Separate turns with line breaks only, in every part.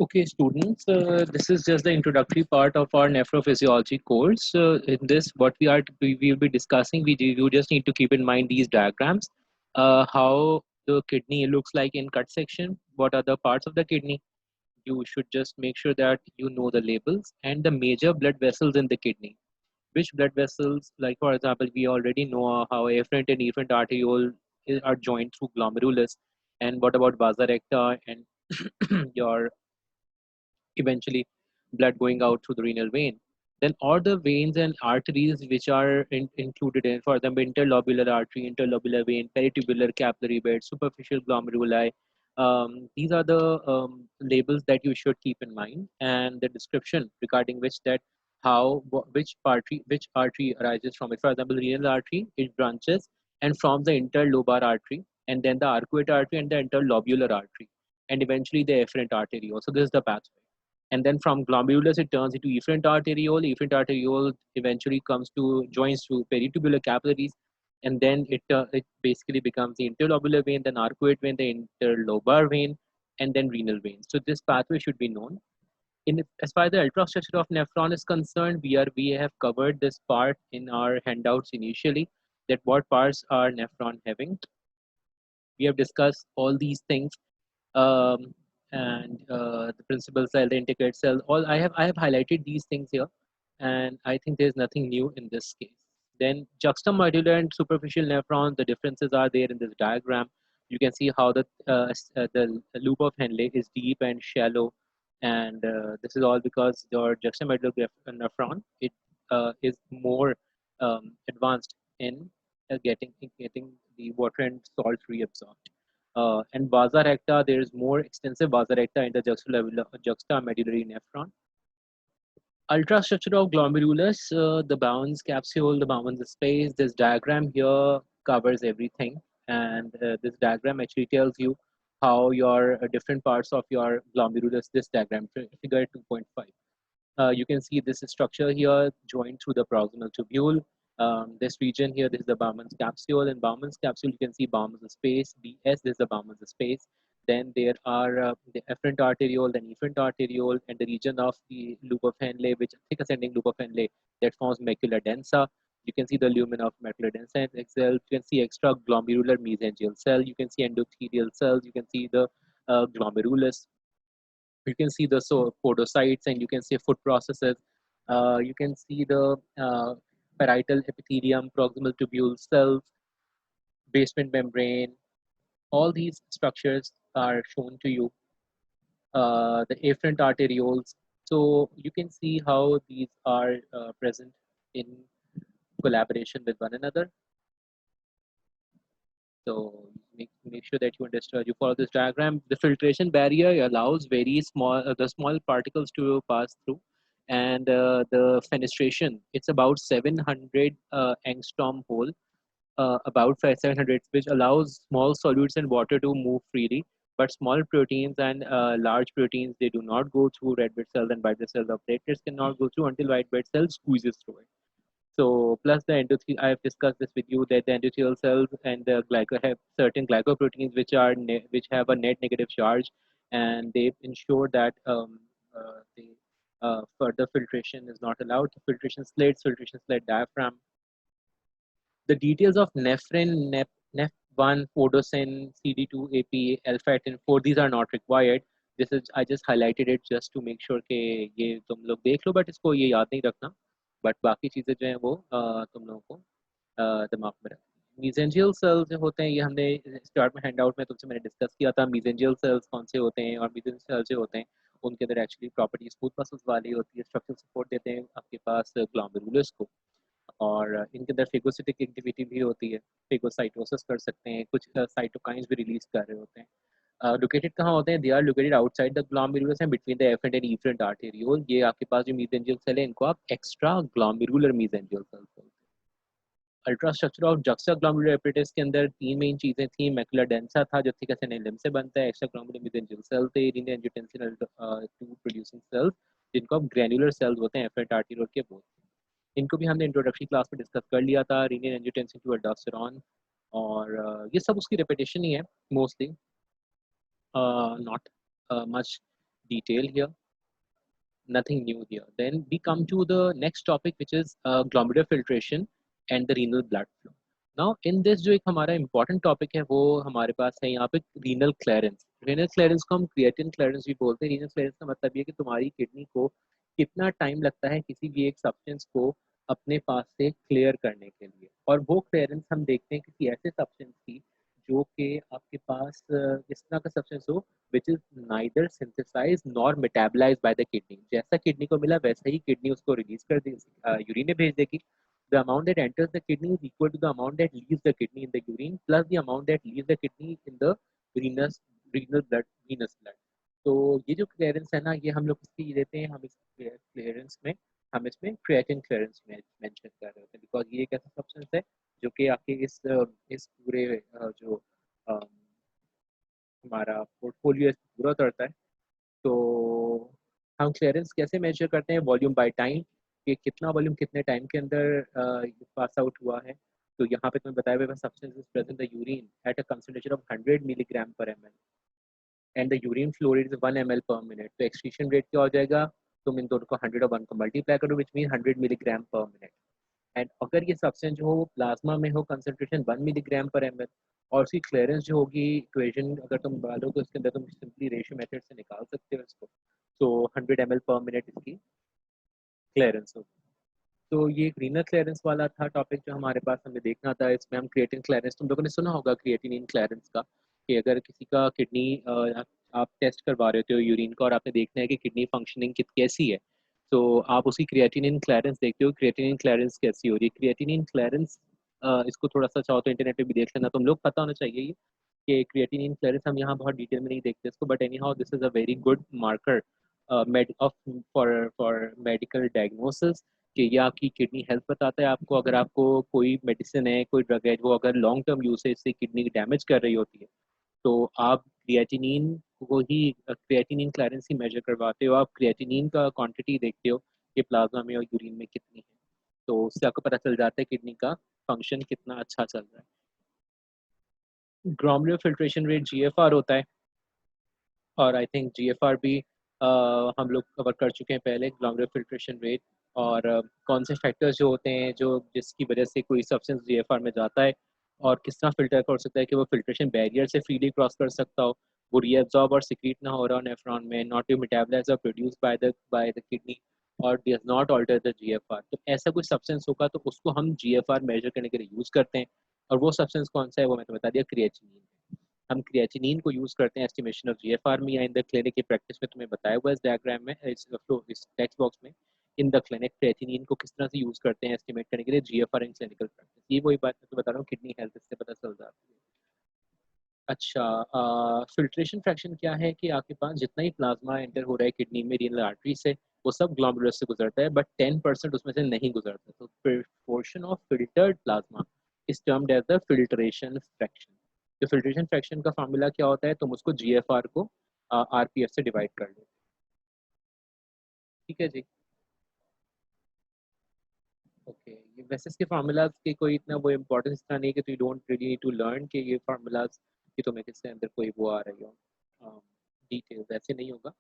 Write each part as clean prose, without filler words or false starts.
Okay, students, this is just the introductory part of our neprophysiology course. In this, what we will be discussing, you just need to keep in mind these diagrams, how the kidney looks like in cut section, what are the parts of the kidney. You should just make sure that you know the labels and the major blood vessels in the kidney. Which blood vessels, like for example, we already know how afferent and efferent arteriole are joined through glomerulus, and what about vasa recta and your eventually blood going out through the renal vein. Then all the veins and arteries which are included in, for example, interlobular artery, interlobular vein, peritubular capillary bed, superficial glomeruli. These are the labels that you should keep in mind, and the description regarding which that which artery arises from it. For example, renal artery, it branches and from the interlobar artery, and then the arcuate artery and the interlobular artery, and eventually the efferent arteriole. So this is the pathway, and then from glomerulus it turns into efferent arteriole. Efferent arteriole eventually comes to joins to peritubular capillaries, and then it basically becomes the interlobular vein, then arcuate vein, the interlobar vein, and then renal vein. So this pathway should be known. In as far as the ultrastructure of nephron is concerned, we have covered this part in our handouts initially, that what parts are nephron having. We have discussed all these things, um, and the principal cell, the integrate cell. All I have highlighted these things here, and I think there's nothing new in this case. Then juxtamedular and superficial nephrons, the differences are there in this diagram. You can see how the loop of Henle is deep and shallow, and this is all because your juxtamedular nephron, it is more advanced in getting the water and salt reabsorbed. And vasa recta, there is more extensive vasa recta in the juxtamedullary nephron. Ultrastructure of glomerulus, the Bowman's capsule, the Bowman's space. This diagram here covers everything, and this diagram actually tells you how your different parts of your glomerulus. This diagram, figure 2.5. You can see this structure here joined through the proximal tubule. This region here, this is the Bowman's capsule. In Bowman's capsule, you can see Bowman's space, BS, this is the Bowman's space. Then there are the efferent arteriole, then efferent arteriole, and the region of the loop of Henle, which thick ascending loop of Henle that forms macula densa. You can see the lumen of macula densa itself. You can see extra glomerular mesangial cell. You can see endothelial cells. You can see the glomerulus. You can see the podocytes, and you can see foot processes. You can see the parietal epithelium, proximal tubule cells, basement membrane. All these structures are shown to you. The afferent arterioles. So you can see how these are present in collaboration with one another. So make sure that you understand, you follow this diagram. The filtration barrier allows very small, the small particles to pass through, and the fenestration, it's about 700 angstrom hole, about 700, which allows small solutes and water to move freely. But small proteins and large proteins, they do not go through red blood cells and white blood cells. The platelets cannot go through until white blood cell squeezes through it. So plus the endothelial, I have discussed this with you, that the endothelial cells and the have certain glycoproteins which are which have a net negative charge, and they ensure that the further filtration is not allowed. Filtration slits, filtration slit diaphragm. The details of nephrin, NEF1, podosin, CD2, AP, alpha-actin 4, these are not required. This is, I just highlighted it just to make sure कि ये तुम लोग देख लो, but इसको ये याद नहीं रखना. But बाकी चीज़ें जो हैं वो तुम लोगों को दिमाग में रखनी. Mesangial cells जो होते हैं, ये हमने स्टार्ट में हैंडआउट में तुमसे मैंने डिस्कस किया था. Mesangial cells कौन से होते हैं, और mesangial cells जो होते हैं उनके अंदर एक्चुअली प्रॉपर्टी स्मूथ मसल्स वाली होती है, स्ट्रक्चरल सपोर्ट देते हैं आपके पास ग्लोमेरुलस को, और इनके अंदर फेगोसिटिक एक्टिविटी भी होती है. फेगोसाइटोसिस कर सकते हैं, कुछ साइटोकाइंस भी रिलीज कर रहे होते हैं. लोकेटेड कहाँ होते हैं? They are located outside the glomerulus and between the afferent and efferent arteriole. ये आपके पास जो मेसेंजियल सेल है, इनको आप एक्स्ट्रा ग्लोमेरुलर मेसेंजियल सेल बोलते हैं. अल्ट्रास्ट्रक्चर ऑफ जक्सा ग्लोमेरुलर एपिटेस के अंदर तीन मेन चीजें थी. मैकुला डेंसा था जो थिक एसिड से बनता है. एक्स्ट्रा ग्लोमेरुलर मेसेंजियल सेल थे, रीनल एंजियोटेंसिन 2 प्रोड्यूसिंग सेल्स, जिनको आप ग्रैनुलर सेल्स होते हैं एफरेंट आर्टेरियोल के बोलते हैं. इनको भी हमने इंट्रोडक्टरी क्लास में डिस्कस कर लिया था. रीनल एंजियोटेंसिन 2 अल्डोस्टेरॉन, और ये सब उसकी रिपीटेशन ही है mostly, not much detail here, nothing new here. Then we come to the next topic, which is glomerular filtration and the renal blood flow. Now in this जो एक हमारा important topic है वो हमारे पास है यहाँ पे renal clearance. Renal clearance को हम creatinine clearance भी बोलते हैं. Renal clearance का मतलब ये है कि तुम्हारी किडनी को कितना टाइम लगता है किसी भी एक सब्सटेंस को अपने पास से क्लियर करने के लिए, और वो क्लियरेंस हम देखते हैं किसी ऐसे सब्सटेंस की जो कि आपके पास इस तरह का सब्सटेंस हो which is neither synthesized nor metabolized by the kidney. जैसा किडनी को मिला वैसा ही किडनी उसको रिलीज कर दे, यूरिन में भेज देगी. The amount that enters the kidney is equal to the amount that leaves the kidney in the urine plus the amount that leaves the kidney in the venous venous blood. तो ये जो clearance है ना, ये हम लोग इसकी देते हैं, हम इस क्लियरेंस में हम इसमें क्रिएटिन क्लियरेंस में मेंशन कर रहे होते हैं, बिकॉज ये एक ऐसा सब्सटेंस है जो कि आपके इस पूरे जो हमारा पोर्टफोलियो पूरा करता है. तो हम क्लियरेंस कैसे मेजर करते हैं? वॉल्यूम बाय टाइम, कि कितना वॉल्यूम कितने टाइम के अंदर पास आउट हुआ है. तो यहाँ पे तुम्हें बताया हुआ substance is present the urine at a concentration of 100 milligram per M L and the urine flow rate is 1 ml per minute. तो एक्सक्रीशन रेट क्या हो जाएगा? तुम इन दोनों को 100 और 1 को मल्टीप्लाई करो विच मीन 100 मिलीग्राम पर मिनट. एंड अगर ये सब्सटेंस जो हो प्लाज्मा में हो concentration 1 milligram per M L, और उसकी क्लियरेंस जो होगी इक्वेशन अगर तुम डालो तो इसके अंदर तुम सिंपली रेशियो मेथड से निकाल सकते हो इसको. तो 100 ml पर मिनट इसकी क्लियरेंस होगी. तो ये एक रीनल क्लियरेंस वाला था टॉपिक जो हमारे पास हमें देखना था. इसमें हम क्रिएटिन क्लियरेंस, तुम लोगों ने सुना होगा क्रिएटिनिन क्लियरेंस का, कि अगर किसी का किडनी आप टेस्ट करवा रहे होते हो यूरिन का और आपने देखना है कि किडनी फंक्शनिंग कैसी है, तो आप उसकी क्रिएटिनिन क्लियरेंस देखते हो. क्रिएटिनिन क्लियरेंस कैसी हो रही है? क्रिएटिनिन क्लियरेंस इसको थोड़ा सा चाहो तो इंटरनेट पे भी देख लेना, तुम लोग पता होना चाहिए ये कि क्रिएटिनिन क्लियरेंस हम यहाँ बहुत डिटेल में नहीं देखते इसको, but any how this is a very good marker for medical diagnosis, कि ये आपकी किडनी हेल्थ बताता है आपको. अगर आपको कोई मेडिसिन है, कोई ड्रग है वो अगर लॉन्ग टर्म यूसेज से किडनी डैमेज कर रही होती है, तो आप क्रिएटिनिन को ही क्रिएटिनिन क्लियरेंस ही मेजर करवाते हो. आप क्रिएटिनिन का क्वांटिटी देखते हो कि प्लाज्मा में और यूरिन में कितनी है, तो उससे आपको पता चल जाता है किडनी का फंक्शन कितना अच्छा चल रहा है. ग्लोमेरुलर फिल्ट्रेशन रेट जीएफआर होता है, और आई थिंक जीएफआर भी हम लोग कवर कर चुके हैं पहले. ग्लोमेरुलर फिल्ट्रेशन रेट और कौन से फैक्टर्स जो होते हैं जो जिसकी वजह से कोई सब्सटेंस जीएफआर में जाता है, और किस तरह फिल्टर कर सकता है कि वो फिल्ट्रेशन बैरियर से फ्रीली क्रॉस कर सकता हो, वो रीअब्सॉर्ब और सिक्रीट ना हो रहा हो नेफ्रॉन में, नॉट टू मेटाबलाइज और प्रोड्यूस बाय द किडनी और does not alter the GFR. तो ऐसा कुछ सब्सटेंस होगा तो उसको हम जीएफआर मेजर करने के लिए यूज़ करते हैं. और वो सब्सटेंस कौन सा है वो मैंने बता दिया, क्रिएटिनिन. हम क्रिएटिनिन को यूज करते हैं एस्टिमेशन ऑफ जीएफआर में या इन द क्लिनिक की प्रैक्टिस में. तुम्हें बताया हुआ इस डायग्राम में, इस टेक्स्ट बॉक्स में, इन द क्लिनिक क्रिएटिनिन को किस तरह से यूज करते हैं एस्टिमेट करने के लिए जीएफआर इन क्लिनिकल प्रैक्टिस. ये वही बात मैं तो बता रहा हूँ, किडनी हेल्थ इससे पता चल जाती है. अच्छा, फिल्ट्रेशन फ्रैक्शन क्या है? कि आपके पास जितना ही प्लाज्मा एंटर हो रहा है किडनी में रीनल आर्टरी से, वो सब ग्लोमेरुलर से गुजरता है, बट 10% उसमें से नहीं गुजरता. तो portion of filtered plasma is termed as the filtration fraction. तो फिल्ट्रेशन फ्रैक्शन का फार्मूला क्या होता है? तुम उसको जीएफआर को आरपीएफ से डिवाइड कर लो. ठीक है जी. ओके, ये वैसे इसके फार्मूलाज की कोई इतना वो इम्पोर्टेंस इतना नहीं कि तो you don't really need to learn कि ये फार्मूलाज कि तुम्हें किसके अंदर कोई वो आ रही हो डिटेल्स, ऐसे नहीं होगा.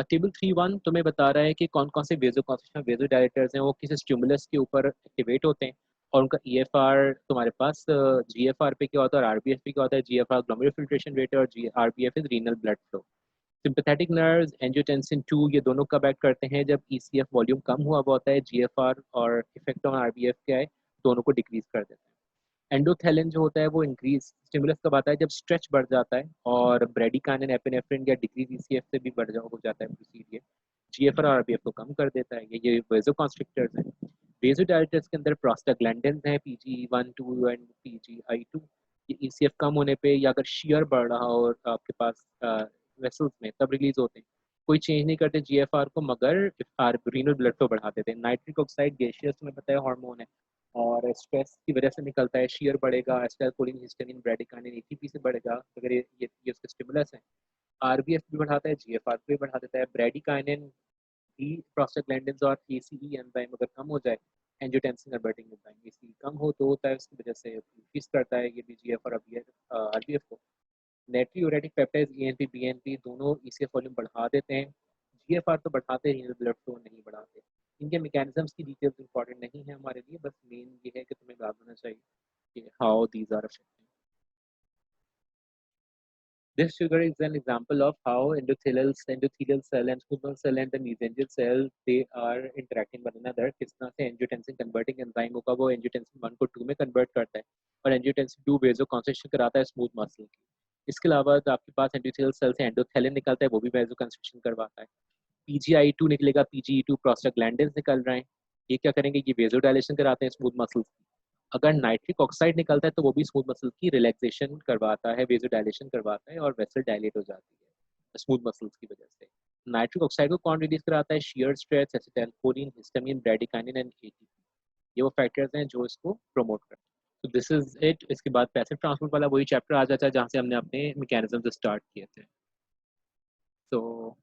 टेबल 3.1 तुम्हें बता रहा है कि कौन कौन से वेजो डायरेक्टर्स हैं वो किस स्टिमुलस के ऊपर एक्टिवेट होते हैं, और उनका ईएफआर तुम्हारे पास जीएफआर पे क्या होता है और आरबीएफ पे क्या होता है. जीएफआर ग्लोमेरुलर फिल्ट्रेशन रेट और RBF is renal blood flow. Sympathetic nerves angiotensin 2 ये दोनों कब एक्ट करते हैं? जब ईसीएफ वॉल्यूम कम हुआ हुआ होता है. जीएफआर और इफेक्ट ऑन आरबीएफ क्या है? दोनों को डिक्रीज कर देता है. एंडोथेलिन जो होता है वो इंक्रीज स्टिमुलस कब आता है? जब स्ट्रेच बढ़ जाता है. और ब्रेडिकाइनिन एपिनेफ्रिन या डिक्रीज ईसीएफ से भी बढ़ हो जाता है प्रोसीडियर. जीएफआर और आरबीएफ को कम कर देता है. ये वेजो कॉन्स्ट्रिक्टर्स हैं. वेजो डायरेक्टर्स के अंदर प्रोस्टाग्लैंडिन है, PGI-1, 2 एंड PGI-2. ये ईसीएफ कम होने पे या अगर शेयर बढ़ रहा हो आपके पास वेसल्स में, तब रिलीज होते हैं. कोई चेंज नहीं करते जीएफआर को, मगर रीनल ब्लड फ्लो बढ़ा देते हैं. नाइट्रिक ऑक्साइड गैसियस में पता है हार्मोन है, और स्ट्रेस की वजह से निकलता है. शेयर बढ़ेगा, एसिटाइलकोलिन, हिस्टामिन, ब्रेडिकाइनिन एटीपी से बढ़ेगा अगर ये उसके स्टिमुलस हैं. आरबीएफ भी बढ़ाता है, जीएफआर भी बढ़ा देता है. ब्रेडिकाइनिन भी प्रोस्टाग्लैंडिन्स और एसीई एंजाइम अगर कम हो जाए, एंजियोटेंसिन कन्वर्टिंग एंजाइम एसीई कम हो तो होता है, उसकी वजह से इंक्रीज करता है ये भी जीएफआर और आरबीएफ को. नाइट्रियोरेटिक पेप्टाइड्स एएनपी बीएनपी दोनों ईसीएफ वॉल्यूम बढ़ा देते हैं, जीएफआर तो बढ़ाते हैं, ब्लड फ्लो नहीं बढ़ाते। इनके मैकेनिज्म्स की डिटेल्स इंपॉर्टेंट नहीं है हमारे लिए, बस मेन ये है कि तुम्हें याद होना चाहिए कि how these are affecting. This figure is an example of how endothelial cell and squamous cell and the mesangial cell they are interacting with one another। किस तरह से angiotensin converting enzyme होगा वो angiotensin 1 को 2 में convert करता है और angiotensin 2 वेजो कंस्ट्रक्शन कराता है स्मूथ मसल की। इसके अलावा आपके पास एंडोथेलियल सेल से एंडोथेलिन निकलता है, वो भी वेजो कंस्ट्रक्शन करवाता है। PGI2 निकलेगा, PGE2 प्रोस्टाग्लैंडिन्स निकल रहे हैं, ये क्या करेंगे, ये वेजो डायलेशन कराते हैं स्मूथ मसल्स की। अगर नाइट्रिक ऑक्साइड निकलता है तो वो भी स्मूथ मसल की रिलैक्सेशन करवाता है, वेजो डायलेशन करवाता है और वेसल डायलेट हो जाती है स्मूथ मसल्स की वजह से। नाइट्रिक ऑक्साइड को कौन रिलीज कराता है, shear stress, acetylcholine, histamine, bradykinin and ATP, ये वो फैक्टर्स हैं जो इसको प्रमोट करते हैं। तो दिस इज इट। इसके बाद पैसिव ट्रांसपोर्ट वाला वही चैप्टर आ जाता है जहाँ से हमने अपने मैकेनिज्म स्टार्ट किए थे। तो